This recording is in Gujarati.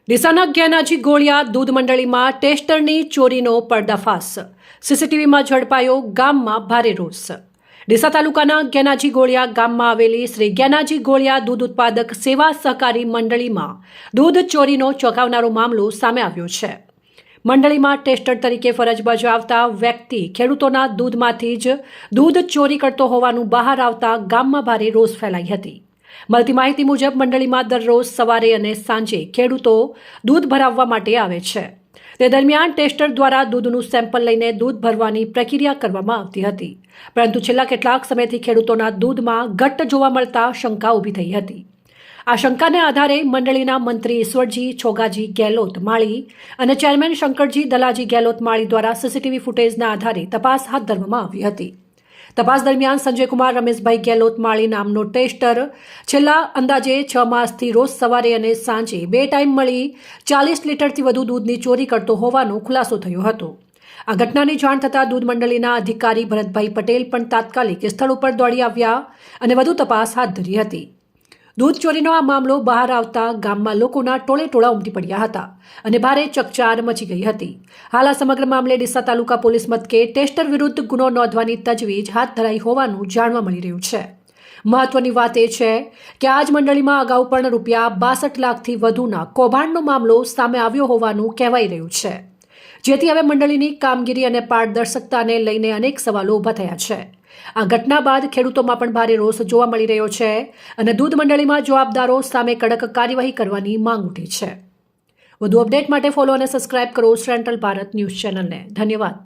ડીસાના જ્ઞાનાજી ગોળિયા દૂધ મંડળીમાં ટેસ્ટરની ચોરીનો પર્દાફાશ. સીસીટીવીમાં ઝડપાયો ગામમાં ભારે રોષ. ડીસા તાલુકાના જ્ઞાનાજી ગોળિયા ગામમાં આવેલી શ્રી જ્ઞાનાજી ગોળિયા દૂધ ઉત્પાદક સેવા સહકારી મંડળીમાં દૂધ ચોરીનો ચોંકાવનારો મામલો સામે આવ્યો છે. મંડળીમાં ટેસ્ટર તરીકે ફરજ બજાવતા વ્યક્તિ ખેડૂતોના દૂધમાંથી જ દૂધ ચોરી કરતો હોવાનું બહાર આવતા ગામમાં ભારે રોષ ફેલાઈ હતી. મળતી માહિતી મુજબ મંડળીમાં દરરોજ સવારે અને સાંજે ખેડૂતો દૂધ ભરાવવા માટે આવે છે. તે દરમિયાન ટેસ્ટર દ્વારા દૂધનું સેમ્પલ લઈને દૂધ ભરવાની પ્રક્રિયા કરવામાં આવતી હતી, પરંતુ છેલ્લા કેટલાક સમયથી ખેડૂતોના દૂધમાં ઘટ્ટ જોવા મળતા શંકા ઊભી થઈ હતી. આ શંકાને આધારે મંડળીના મંત્રી ઈશ્વરજી છોગાજી ગેહલોત માળી અને ચેરમેન શંકરજી દલાજી ગેહલોત માળી દ્વારા સીસીટીવી ફૂટેજના આધારે તપાસ હાથ ધરવામાં આવી હતી. તપાસ દરમિયાન સંજયકુમાર રમેશભાઈ ગેહલોત માળી નામનો ટેસ્ટર છેલ્લા અંદાજે 6 માસથી રોજ સવારે અને સાંજે 2 ટાઈમ મળી 40 લીટરથી વધુ દૂધની ચોરી કરતો હોવાનો ખુલાસો થયો હતો. આ ઘટનાની જાણ થતાં દૂધ મંડળીના અધિકારી ભરતભાઈ પટેલ પણ તાત્કાલિક સ્થળ ઉપર દોડી આવ્યા અને વધુ તપાસ હાથ ધરી હતી. દૂધ ચોરીનો આ મામલો બહાર આવતા ગામમાં લોકોના ટોળેટોળા ઉમટી પડ્યા હતા અને ભારે ચકચાર મચી ગઈ હતી. હાલ આ સમગ્ર મામલે ડીસા તાલુકા પોલીસ મથકે ટેસ્ટર વિરુદ્ધ ગુનો નોંધવાની તજવીજ હાથ ધરાઈ હોવાનું જાણવા મળી રહ્યું છે. મહત્વની વાત એ છે કે આ જ મંડળીમાં અગાઉ પણ રૂપિયા 62 લાખથી વધુના કૌભાંડનો મામલો સામે આવ્યો હોવાનું કહેવાઈ રહ્યું છે, જેથી હવે મંડળીની કામગીરી અને પારદર્શકતાને લઈને અનેક સવાલો ઊભા થયા છે. આ ઘટના બાદ ખેડૂતોમાં પણ ભારે રોષ જોવા મળી રહ્યો છે અને દૂધ મંડળીમાં જવાબદારો સામે કડક કાર્યવાહી કરવાની માંગ ઉઠી છે. વધુ અપડેટ માટે ફોલો અને સબસ્ક્રાઇબ કરો સેન્ટ્રલ ભારત ન્યૂઝ ચેનલને. ધન્યવાદ.